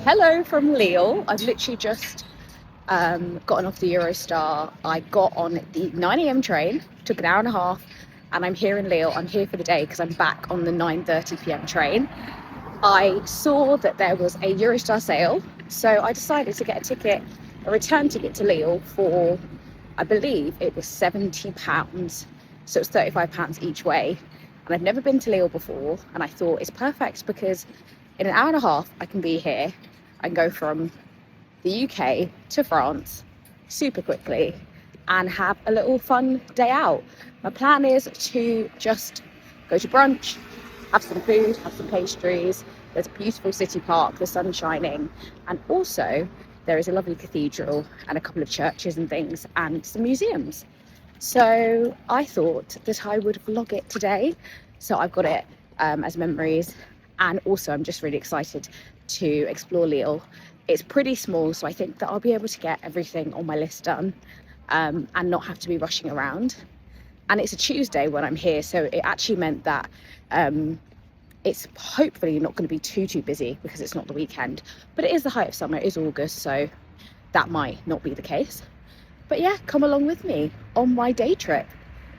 Hello from Lille. I've literally just gotten off the Eurostar. I got on the 9 a.m. train, took an hour and a half, and I'm here in Lille. I'm here for the day because I'm back on the 9:30 p.m. train. I saw that there was a Eurostar sale, so I decided to get a return ticket to Lille for, I believe it was £70, so it's £35 each way. And I've never been to Lille before, and I thought it's perfect because in an hour and a half I can be here. I can go from the UK to France super quickly and have a little fun day out. My plan is to just go to brunch, have some food, have some pastries. There's a beautiful city park, the sun's shining, and also there is a lovely cathedral and a couple of churches and things and some museums. So I thought that I would vlog it today, so I've got it as memories. And also I'm just really excited to explore Lille. It's pretty small, so I think that I'll be able to get everything on my list done and not have to be rushing around. And it's a Tuesday when I'm here, so it actually meant that it's hopefully not going to be too busy because it's not the weekend, but it is the height of summer, it is August, so that might not be the case. But yeah, come along with me on my day trip,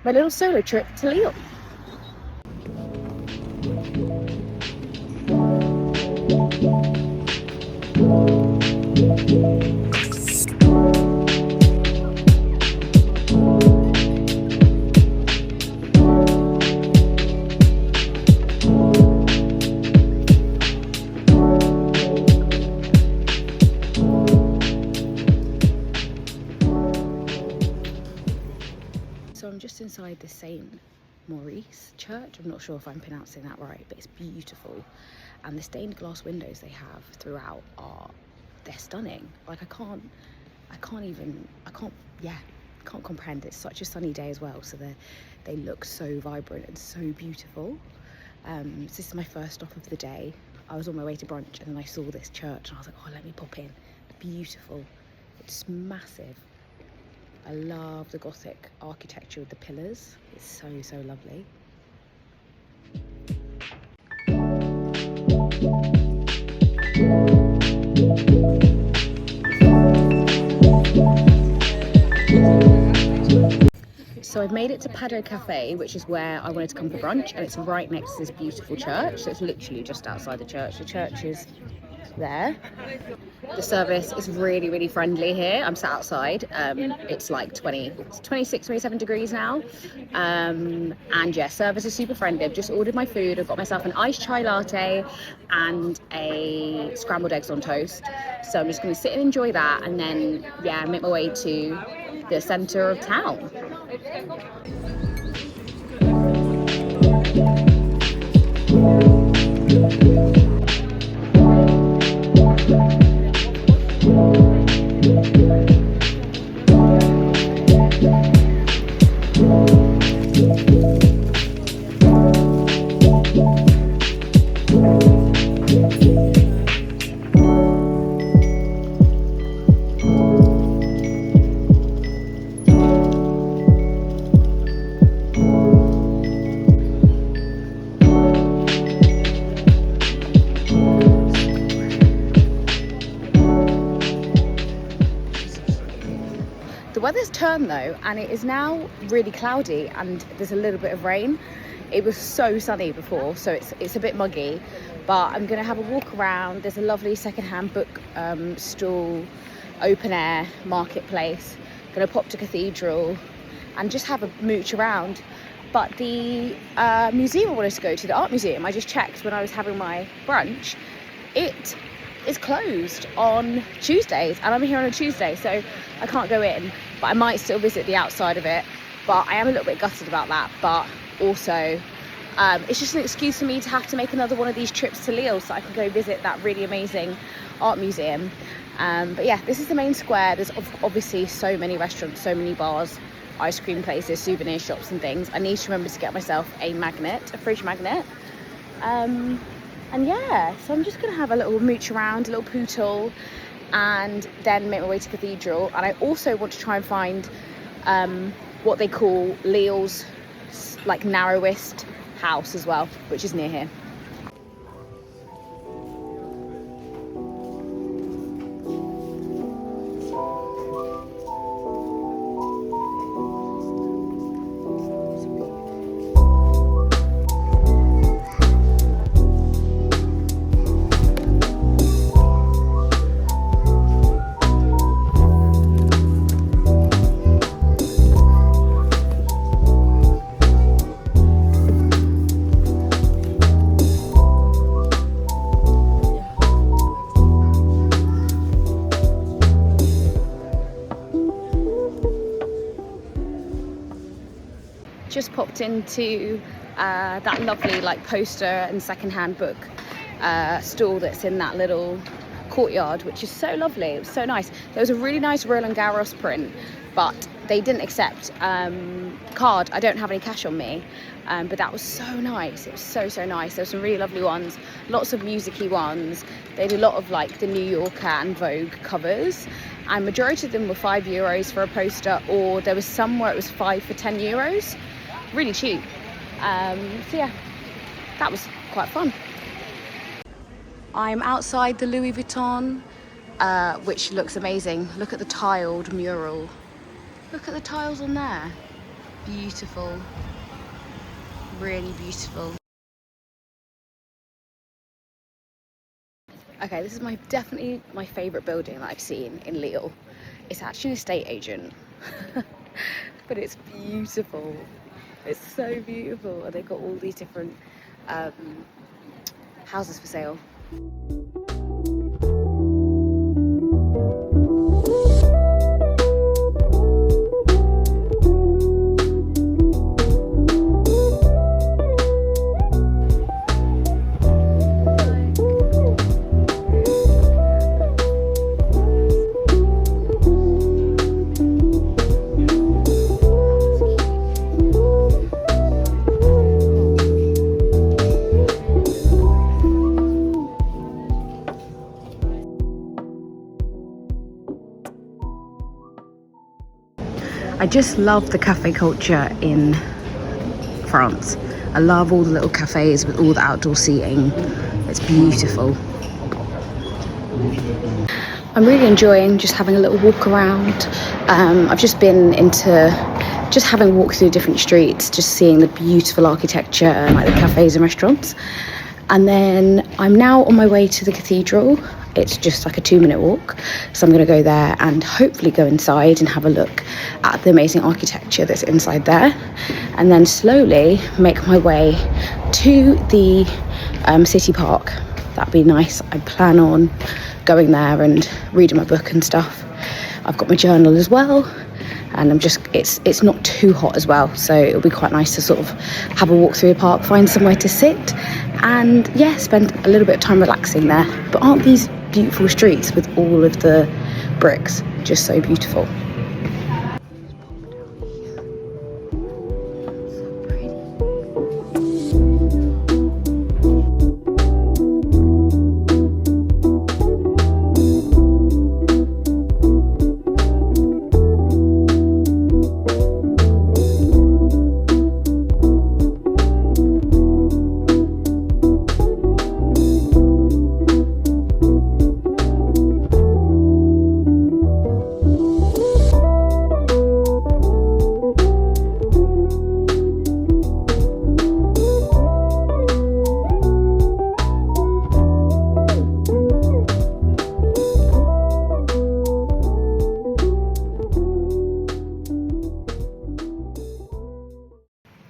my little solo trip to Lille. So I'm just inside the Saint-Maurice Church. I'm not sure if I'm pronouncing that right, but it's beautiful. And the stained glass windows they have throughout they're stunning. Like I can't comprehend. It's such a sunny day as well, so they look so vibrant and so beautiful. So this is my first stop of the day. I was on my way to brunch and then I saw this church and I was like, oh, let me pop in. Beautiful. It's massive. I love the Gothic architecture with the pillars. It's so lovely. So I've made it to Paddo Cafe, which is where I wanted to come for brunch, and it's right next to this beautiful church. So it's literally just outside the church. The church is there. The service is really friendly here. I'm sat outside. It's like 26, 27 degrees now. And yeah, service is super friendly. I've just ordered my food. I've got myself an iced chai latte and a scrambled eggs on toast. So I'm just going to sit and enjoy that, and then yeah, make my way to the centre of town. The weather's turned though, and it is now really cloudy and there's a little bit of rain. It was so sunny before, so it's a bit muggy, but I'm gonna have a walk around. There's a lovely secondhand book stall, open air marketplace. Gonna pop to Cathedral and just have a mooch around. But the museum I wanted to go to, the art museum, I just checked when I was having my brunch, it is closed on Tuesdays, and I'm here on a Tuesday, so I can't go in, but I might still visit the outside of it. But I am a little bit gutted about that, but also it's just an excuse for me to have to make another one of these trips to Lille so I can go visit that really amazing art museum. But yeah, this is the main square. There's obviously so many restaurants, so many bars ice cream places, souvenir shops and things. I need to remember to get myself a fridge magnet. And yeah, so I'm just gonna have a little mooch around, a little poodle, and then make my way to Cathedral. And I also want to try and find what they call Lille's like narrowest house as well, which is near here. Just popped into that lovely like poster and secondhand book stall that's in that little courtyard, which is so lovely. It was so nice. There was a really nice Roland Garros print, but they didn't accept card. I don't have any cash on me, but that was so nice. It was so nice. There were some really lovely ones, lots of music-y ones. They did a lot of like the New Yorker and Vogue covers, and majority of them were €5 for a poster, or there was some where it was 5 for €10. Really cheap. So yeah, that was quite fun. I'm outside the Louis Vuitton, which looks amazing. Look at the tiled mural. Look at the tiles on there. Beautiful. Really beautiful. Okay, this is definitely my favourite building that I've seen in Lille. It's actually an estate agent, but it's beautiful. It's so beautiful, and they've got all these different houses for sale. I just love the cafe culture in France. I love all the little cafes with all the outdoor seating. It's beautiful. I'm really enjoying just having a little walk around. I've just been into just having walked through different streets, just seeing the beautiful architecture and like the cafes and restaurants. And then I'm now on my way to the cathedral. It's just like a 2-minute walk, so I'm going to go there and hopefully go inside and have a look at the amazing architecture that's inside there, and then slowly make my way to the city park. That'd be nice. I plan on going there and reading my book and stuff. I've got my journal as well, and it's not too hot as well, so it'll be quite nice to sort of have a walk through the park, find somewhere to sit, and yeah, spend a little bit of time relaxing there. But aren't these beautiful streets with all of the bricks just so beautiful?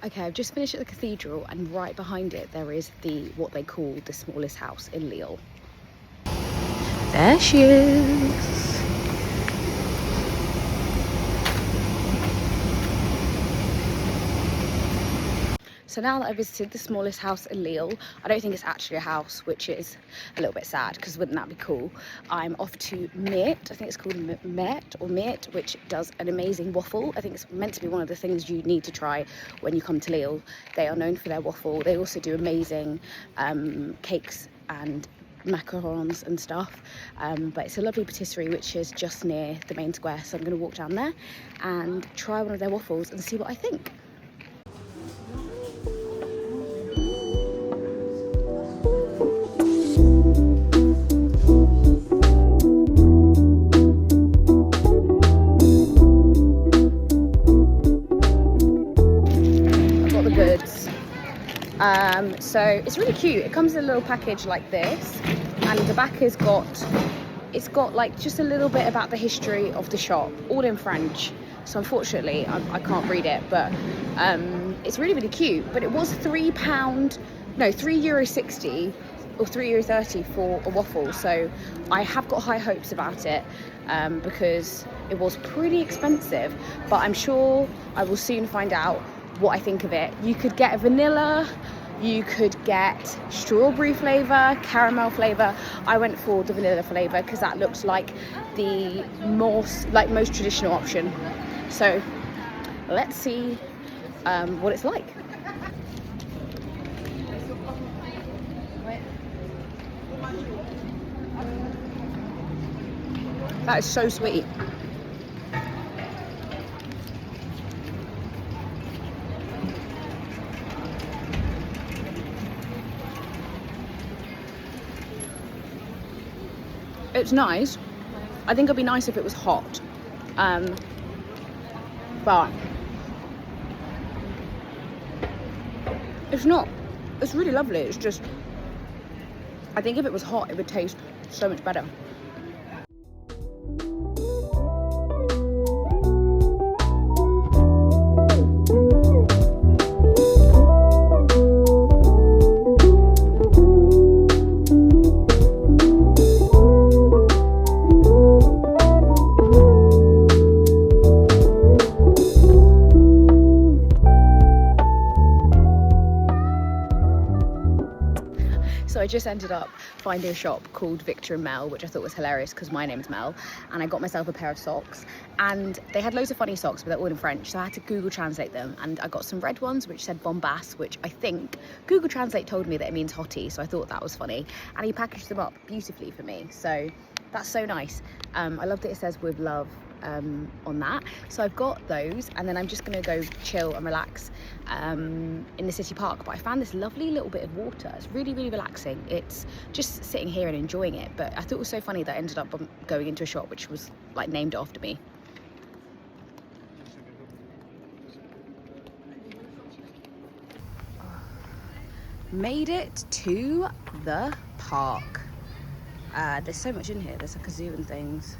Okay, I've just finished at the cathedral, and right behind it there is what they call the smallest house in Lille. There she is. So now that I visited the smallest house in Lille, I don't think it's actually a house, which is a little bit sad because wouldn't that be cool? I'm off to Meert, I think it's called Meert, which does an amazing waffle. I think it's meant to be one of the things you need to try when you come to Lille. They are known for their waffle. They also do amazing cakes and macarons and stuff, but it's a lovely patisserie which is just near the main square, so I'm going to walk down there and try one of their waffles and see what I think. So it's really cute. It comes in a little package like this, and the back has got, it's got like just a little bit about the history of the shop, all in French. So unfortunately I can't read it, but it's really cute. But it was €3.60 or €3.30 for a waffle, so I have got high hopes about it, because it was pretty expensive, but I'm sure I will soon find out what I think of it. You could get a vanilla, you could get strawberry flavour, caramel flavour. I went for the vanilla flavour because that looked like the most traditional option. So let's see what it's like. That is so sweet. It's nice. I think it'd be nice if it was hot, but it's not. It's really lovely. It's just, I think if it was hot it would taste so much better. So I just ended up finding a shop called Vic Mel, which I thought was hilarious because my name's Mel, and I got myself a pair of socks, and they had loads of funny socks, but they're all in French, so I had to Google translate them, and I got some red ones which said Bombas, which I think Google Translate told me that it means hottie, so I thought that was funny, and he packaged them up beautifully for me, so that's so nice. I love that it says with love on that, so I've got those, and then I'm just gonna go chill and relax in the city park. But I found this lovely little bit of water. It's really relaxing. It's just sitting here and enjoying it, but I thought it was so funny that I ended up going into a shop which was like named after me. Made it to the park. There's so much in here. There's like a zoo and things.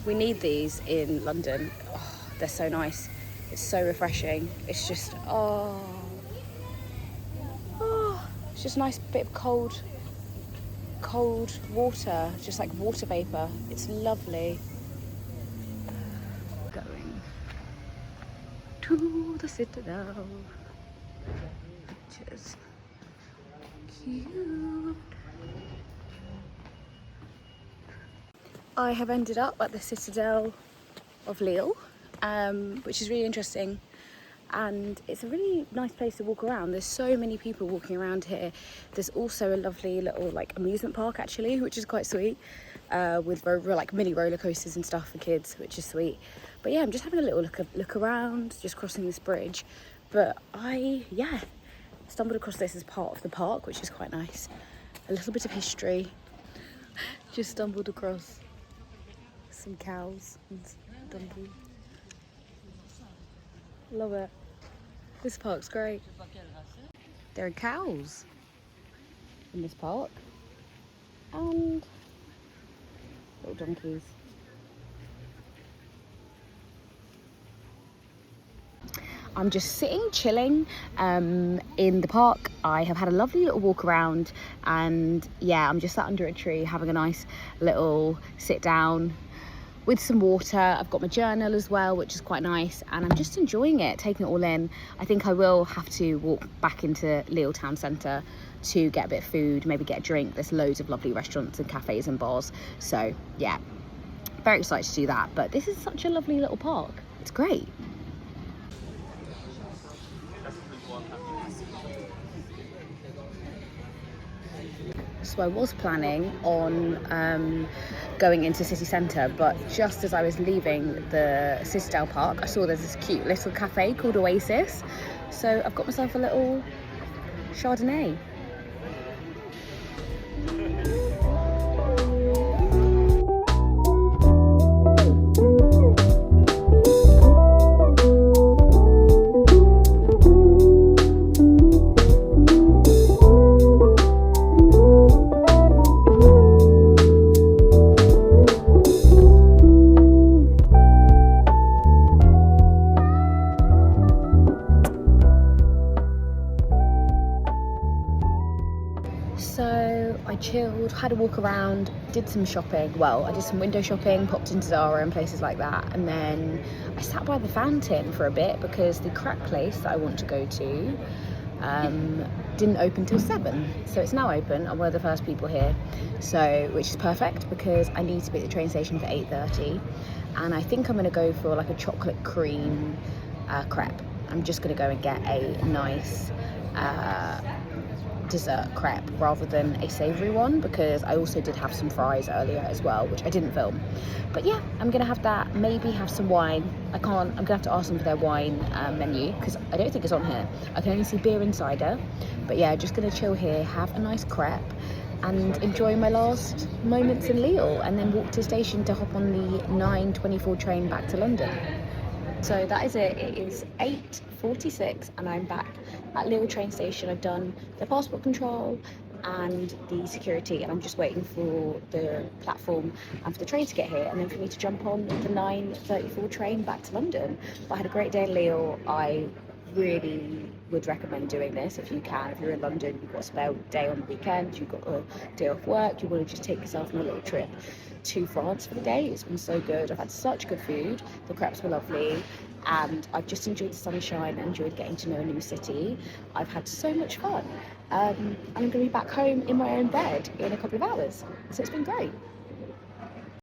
We need these in London. Oh, they're so nice. It's so refreshing. It's just, it's just a nice bit of cold water, just like water vapor. It's lovely. Going to the Citadelle, which is cute. I have ended up at the Citadelle of Lille, which is really interesting, and it's a really nice place to walk around. There's so many people walking around here. There's also a lovely little like amusement park actually, which is quite sweet, with like mini roller coasters and stuff for kids, which is sweet. But yeah, I'm just having a little look around, just crossing this bridge. But I stumbled across this as part of the park, which is quite nice. A little bit of history. Just stumbled across some cows and donkeys. Love it. This park's great. There are cows in this park and little donkeys. I'm just sitting, chilling in the park. I have had a lovely little walk around, and yeah, I'm just sat under a tree having a nice little sit down with some water. I've got my journal as well, which is quite nice, and I'm just enjoying it, taking it all in. I think I will have to walk back into Lille town centre to get a bit of food, maybe get a drink. There's loads of lovely restaurants and cafes and bars, so yeah, very excited to do that. But this is such a lovely little park, it's great. So I was planning on going into city centre, but just as I was leaving the Citadelle Park, I saw there's this cute little cafe called Oasis. So I've got myself a little Chardonnay. So I chilled, had a walk around, did some shopping. Well, I did some window shopping, popped into Zara and places like that, and then I sat by the fountain for a bit because the crepe place that I want to go to didn't open till 7, so it's now open. I'm one of the first people here, so which is perfect because I need to be at the train station for 8:30, and I think I'm going to go for like a chocolate cream crepe. I'm just going to go and get a nice dessert crepe rather than a savoury one, because I also did have some fries earlier as well, which I didn't film. But yeah, I'm gonna have that, maybe have some wine. I'm gonna have to ask them for their wine menu, because I don't think it's on here. I can only see beer and cider. But yeah, just gonna chill here, have a nice crepe and enjoy my last moments in Lille, and then walk to the station to hop on the 9:24 train back to London. So that is it. It is 8:46 and I'm back at Lille train station. I've done the passport control and the security, and I'm just waiting for the platform and for the train to get here, and then for me to jump on the 9:34 train back to London. But I had a great day in Lille. I really would recommend doing this if you can. If you're in London, you've got a spare day on the weekend, you've got a day off work, you want to just take yourself on a little trip to France for the day. It's been so good. I've had such good food, the crepes were lovely, and I've just enjoyed the sunshine and enjoyed getting to know a new city. I've had so much fun, and I'm going to be back home in my own bed in a couple of hours, so it's been great.